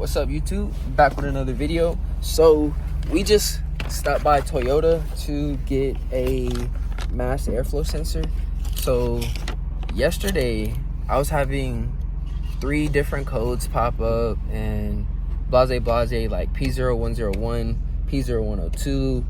What's up, YouTube? Back with another video. So we just stopped by Toyota to get a mass airflow sensor. So yesterday I was having 3 different codes pop up and blase like P0101, P0102,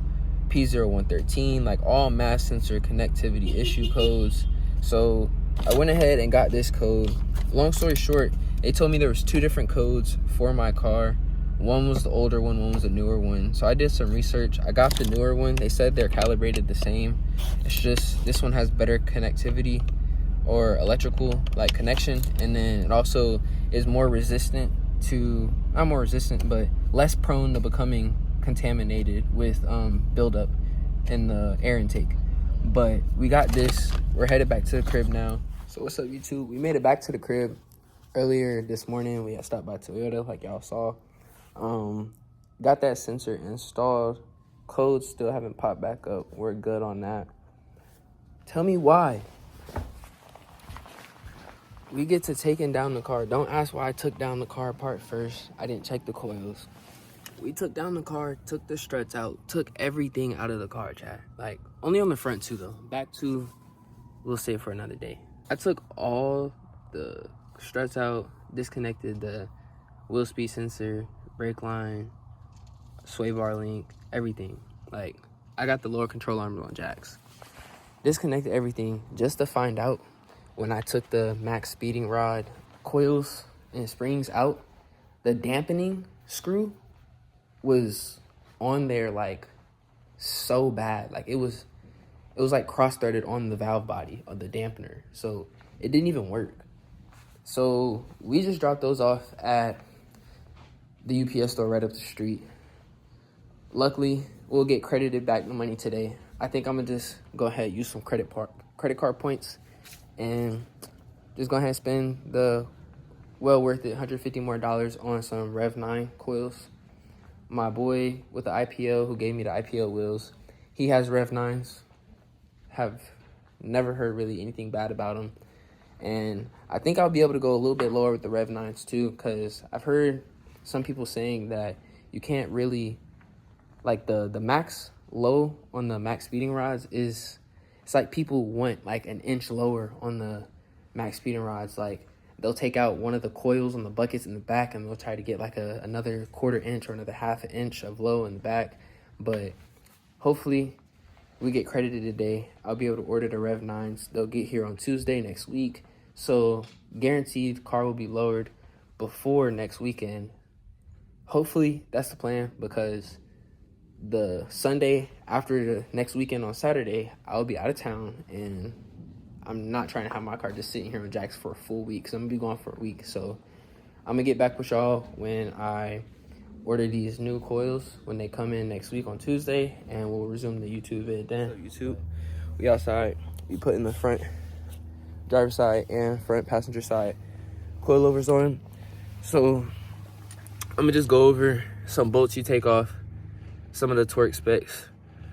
P0113, like all mass sensor connectivity issue codes. So I went ahead and got this code. Long story short, they told me there was 2 different codes for my car. One was the older one was the newer one. So I did some research. I got the newer one. They said they're calibrated the same. It's just this one has better connectivity or electrical like connection, and then it also is more resistant to, not more resistant, but less prone to becoming contaminated with buildup in the air intake. But we got this. We're headed back to the crib now. So what's up, YouTube? We made it back to the crib earlier this morning. We had stopped by Toyota like y'all saw. Got that sensor installed. Codes still haven't popped back up. We're good on that. Tell me why we get to taking down the car. Don't ask why I took down the car apart first. I didn't check the coils. We took down the car, took the struts out, took everything out of the car, chat. Like, only on the front two, though. Back two, we'll save for another day. I took all the struts out, disconnected the wheel speed sensor, brake line, sway bar link, everything. Like, I got the lower control arms on jacks. Disconnected everything just to find out when I took the max speeding rod coils and springs out, the dampening screw was on there like so bad. Like it was like cross-threaded on the valve body of the dampener. So it didn't even work. So we just dropped those off at the UPS store right up the street. Luckily, we'll get credited back the money today. I think I'm gonna just go ahead and use some credit card points and just go ahead and spend the well worth it $150 more on some Rev 9 coils. My boy with the IPO who gave me the IPO wheels, he has Rev 9s. Have never heard really anything bad about them. And I think I'll be able to go a little bit lower with the Rev 9s too, because I've heard some people saying that you can't really, like the max low on the max speeding rods is, it's like people want like an inch lower on the max speeding rods. Like they'll take out one of the coils on the buckets in the back and they'll try to get like another 1/4 inch or another 1/2 inch of low in the back. But hopefully we get credited today. I'll be able to order the Rev 9s. They'll get here on Tuesday next week. So guaranteed car will be lowered before next weekend. Hopefully that's the plan, because the Sunday after the next weekend on Saturday, I'll be out of town and I'm not trying to have my car just sitting here on jacks for a full week, because I'm gonna be gone for a week. So I'm gonna get back with y'all when I order these new coils when they come in next week on Tuesday, and we'll resume the YouTube vid then. So YouTube, we outside. We put in the front driver's side and front passenger side coilovers on. So I'm gonna just go over some bolts you take off, some of the torque specs,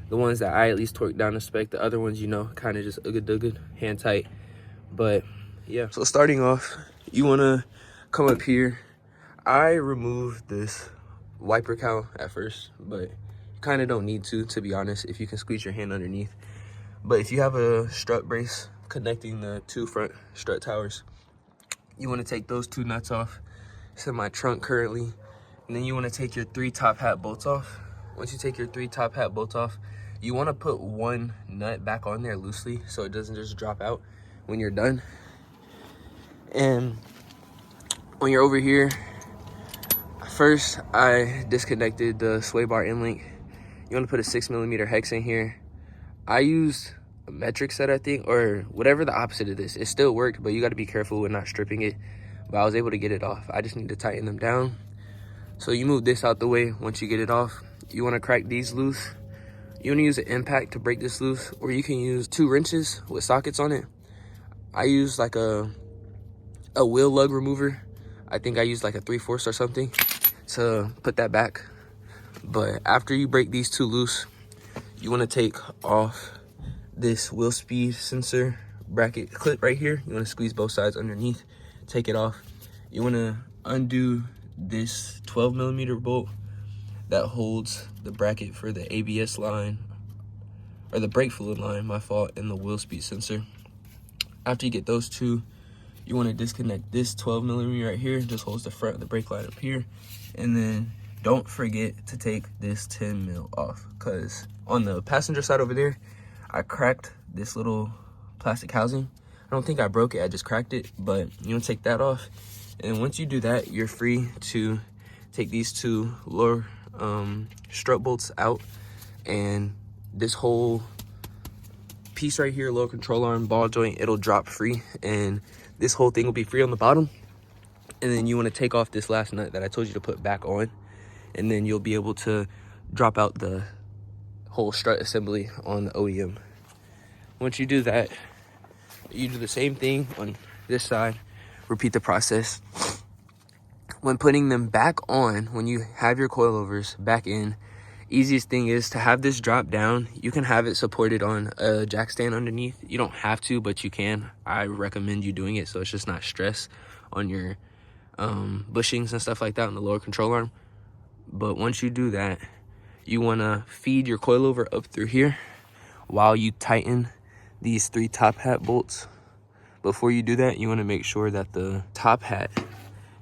the ones that I at least torque down the spec, the other ones, you know, kind of just ugga hand tight. But yeah, so starting off, you want to come up here. I removed this wiper cowl at first, but you kind of don't need to be honest, if you can squeeze your hand underneath. But if you have a strut brace connecting the 2 front strut towers, you want to take those 2 nuts off. It's in my trunk currently. And then you want to take your 3 top hat bolts off. Once you take your 3 top hat bolts off, you want to put 1 nut back on there loosely so it doesn't just drop out when you're done. And when you're over here, first I disconnected the sway bar end link. You want to put a 6mm hex in here. I used a metric set, I think, or whatever the opposite of this. It still worked, but you got to be careful with not stripping it. But I was able to get it off. I just need to tighten them down. So you move this out the way. Once you get it off, you want to crack these loose. You want to use an impact to break this loose, or you can use 2 wrenches with sockets on it. I use like a wheel lug remover. I think I used like a 3/4 or something to put that back. But after you break these 2 loose, you want to take off this wheel speed sensor bracket clip right here. You want to squeeze both sides underneath, take it off. You want to undo this 12mm bolt that holds the bracket for the ABS line, or the brake fluid line, my fault, and the wheel speed sensor. After you get those two, you want to disconnect this 12mm right here, just holds the front of the brake line up here. And then don't forget to take this 10mm off, because on the passenger side over there, I cracked this little plastic housing. I don't think I broke it, I just cracked it, but you want to take that off. And once you do that, you're free to take these two lower strut bolts out, and this whole piece right here, lower control arm, ball joint, it'll drop free, and this whole thing will be free on the bottom. And then you want to take off this last nut that I told you to put back on, and then you'll be able to drop out the whole strut assembly on the OEM. Once you do that, you do the same thing on this side, repeat the process. When putting them back on, when you have your coilovers back in, easiest thing is to have this drop down. You can have it supported on a jack stand underneath. You don't have to, but you can. I recommend you doing it so it's just not stress on your bushings and stuff like that on the lower control arm. But once you do that, you want to feed your coilover up through here while you tighten these 3 top hat bolts. Before you do that, you want to make sure that the top hat,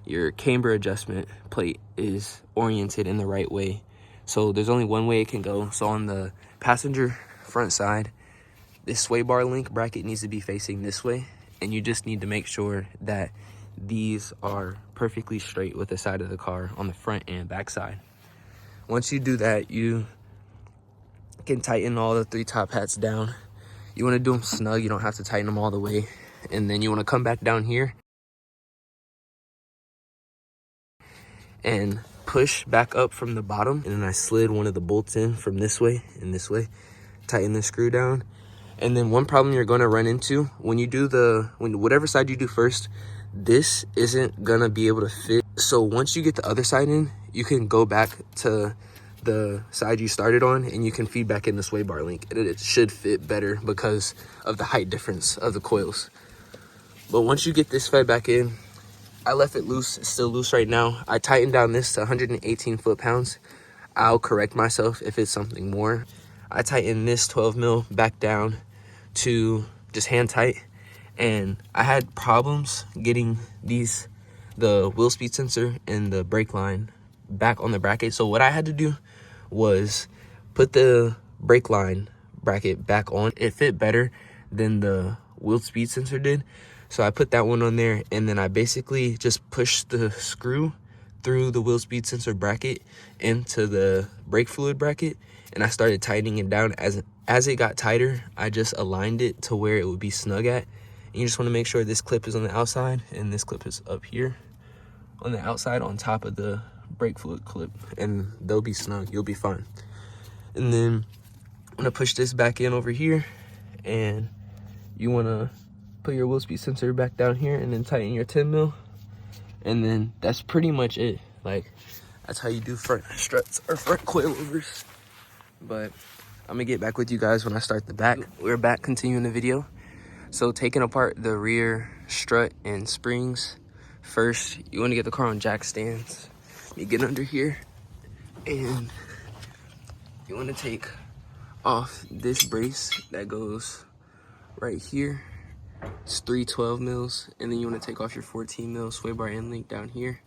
your camber adjustment plate, is oriented in the right way. So there's only one way it can go. So on the passenger front side, this sway bar link bracket needs to be facing this way, and you just need to make sure that these are perfectly straight with the side of the car on the front and back side. Once you do that, you can tighten all the 3 top hats down. You want to do them snug, you don't have to tighten them all the way. And then you want to come back down here and push back up from the bottom. And then I slid one of the bolts in from this way and this way, tighten the screw down. And then one problem you're going to run into when you do whatever side you do first, this isn't going to be able to fit. So once you get the other side in, you can go back to the side you started on, and you can feed back in the sway bar link. It should fit better because of the height difference of the coils. But once you get this fed back in, I left it loose. It's still loose right now. I tightened down this to 118 foot-pounds. I'll correct myself if it's something more. I tightened this 12mm back down to just hand tight. And I had problems getting the wheel speed sensor and the brake line back on the bracket. So what I had to do was put the brake line bracket back on. It fit better than the wheel speed sensor did. So I put that one on there, and then I basically just pushed the screw through the wheel speed sensor bracket into the brake fluid bracket, and I started tightening it down. As it got tighter, I just aligned it to where it would be snug at. And you just want to make sure this clip is on the outside and this clip is up here on the outside on top of the brake fluid clip, and they'll be snug. You'll be fine. And then I'm gonna push this back in over here, and you want to put your wheel speed sensor back down here and then tighten your 10mm, and then that's pretty much it. Like, that's how you do front struts or front coilovers. But I'm gonna get back with you guys when I start the back. We're back continuing the video. So taking apart the rear strut and springs, first you want to get the car on jack stands. You get under here and you want to take off this brace that goes right here. It's 3 12mm, and then you want to take off your 14mm sway bar end link down here,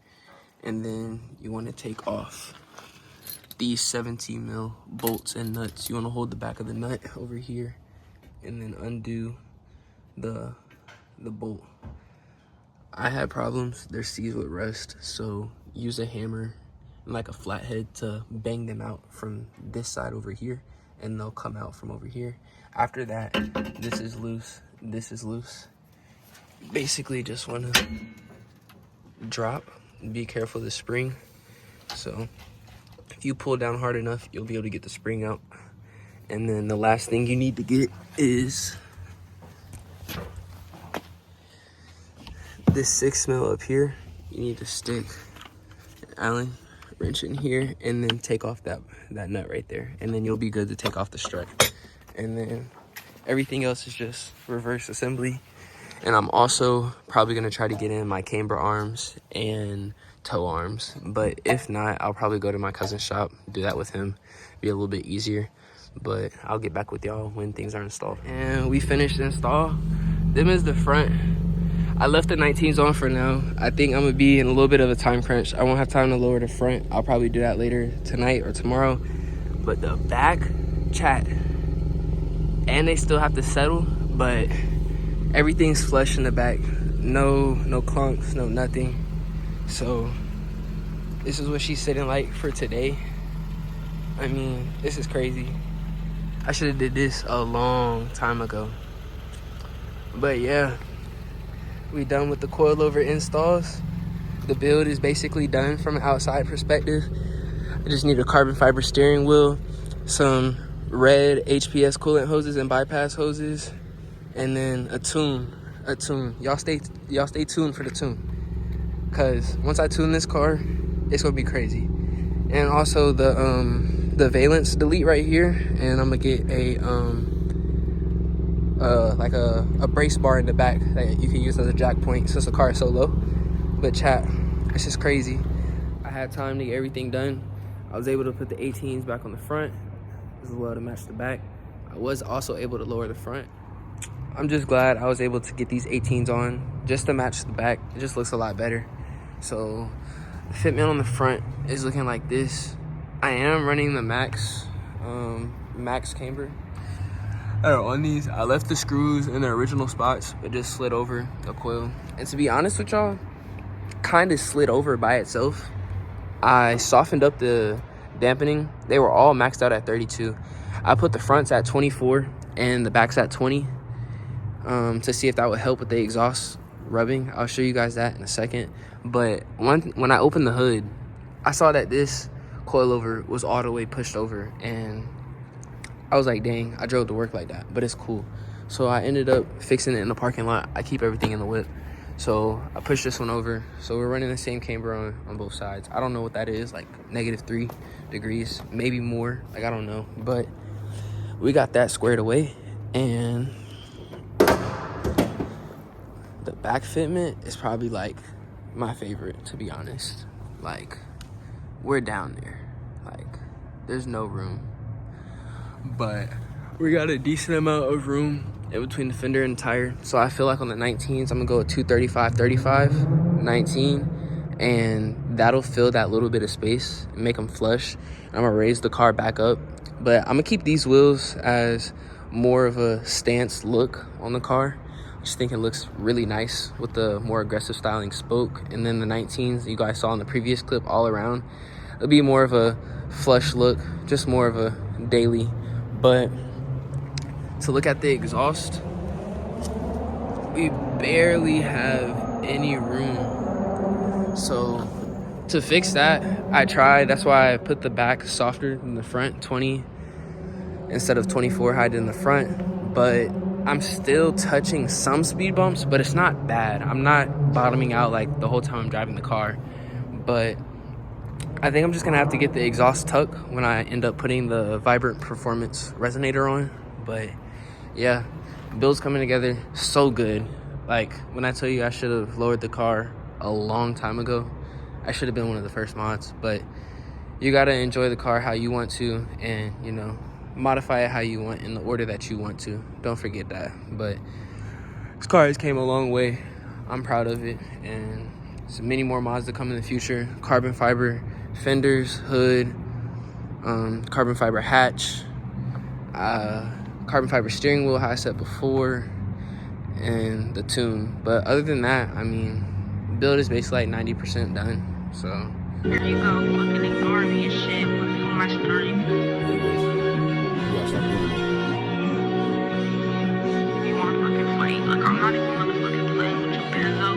and then you want to take off these 17mm bolts and nuts. You want to hold the back of the nut over here and then undo the bolt. I had problems, they're seized with rust, so use a hammer and like a flathead to bang them out from this side over here, and they'll come out from over here. After that, this is loose, this is loose. Basically just want to drop, be careful of the spring. So if you pull down hard enough, you'll be able to get the spring out. And then the last thing you need to get is this 6mm up here. You need to stick an Allen wrench in here and then take off that nut right there, and then you'll be good to take off the strut. And then everything else is just reverse assembly. And I'm also probably gonna try to get in my camber arms and toe arms. But if not, I'll probably go to my cousin's shop, do that with him, be a little bit easier. But I'll get back with y'all when things are installed. And we finished the install. Them is the front. I left the 19s on for now. I think I'm gonna be in a little bit of a time crunch. I won't have time to lower the front. I'll probably do that later tonight or tomorrow. But the back, chat, and they still have to settle, but everything's flush in the back. No clunks, no nothing. So this is what she's sitting like for today. I mean, this is crazy. I should have did this a long time ago. But yeah, we done with the coilover installs. The build is basically done from an outside perspective. I just need a carbon fiber steering wheel, some red HPS coolant hoses and bypass hoses, and then a tune. Y'all stay tuned for the tune, cause once I tune this car, it's gonna be crazy. And also the valence delete right here, and I'm gonna get a like a brace bar in the back that you can use as a jack point since the car is so low. But chat, it's just crazy. I had time to get everything done. I was able to put the 18s back on the front as well to match the back. I was also able to lower the front. I'm just glad I was able to get these 18s on just to match the back. It just looks a lot better. So the fitment on the front is looking like this. I am running the max camber. On these, I left the screws in their original spots, but just slid over the coil. And to be honest with y'all, kind of slid over by itself. I softened up the dampening. They were all maxed out at 32. I put the fronts at 24 and the backs at 20 to see if that would help with the exhaust rubbing. I'll show you guys that in a second. But when I opened the hood, I saw that this coilover was all the way pushed over, and I was like, dang, I drove to work like that, but it's cool. So I ended up fixing it in the parking lot. I keep everything in the whip. So I pushed this one over. So we're running the same camber on both sides. I don't know what that is, like -3 degrees, maybe more, like I don't know. But we got that squared away, and the back fitment is probably like my favorite, to be honest. Like, we're down there. Like, there's no room. But we got a decent amount of room in between the fender and tire. So I feel like on the 19s, I'm gonna go with 235, 35, 19, and that'll fill that little bit of space and make them flush. I'm gonna raise the car back up, but I'm gonna keep these wheels as more of a stance look on the car. I just think it looks really nice with the more aggressive styling spoke. And then the 19s you guys saw in the previous clip all around, it'll be more of a flush look, just more of a daily. But to look at the exhaust, we barely have any room. So to fix that, I tried. That's why I put the back softer than the front, 20 instead of 24 high in the front. But I'm still touching some speed bumps, but it's not bad. I'm not bottoming out like the whole time I'm driving the car. But I think I'm just gonna have to get the exhaust tuck when I end up putting the Vibrant Performance resonator on. But yeah, build's coming together so good. Like, when I tell you I should have lowered the car a long time ago, I should have been one of the first mods. But you gotta enjoy the car how you want to, and you know, modify it how you want in the order that you want to. Don't forget that. But this car has came a long way. I'm proud of it, and so many more mods to come in the future. Carbon fiber fenders, hood, carbon fiber hatch, carbon fiber steering wheel, how I said before, and the tune. But other than that, I mean, build is basically like 90% done. So there you go, fucking ignore me and shit on my stream. You want fucking fight? Like, I'm not even motherfucking playing with you, Benzo.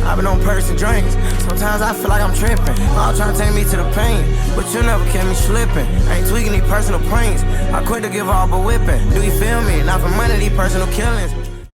I've been on person drinks. Sometimes I feel like I'm tripping. All trying to take me to the pain, but you never kept me slipping. I ain't tweaking these personal pranks. I quit to give all but whipping. Do you feel me? Not for money, these personal killings.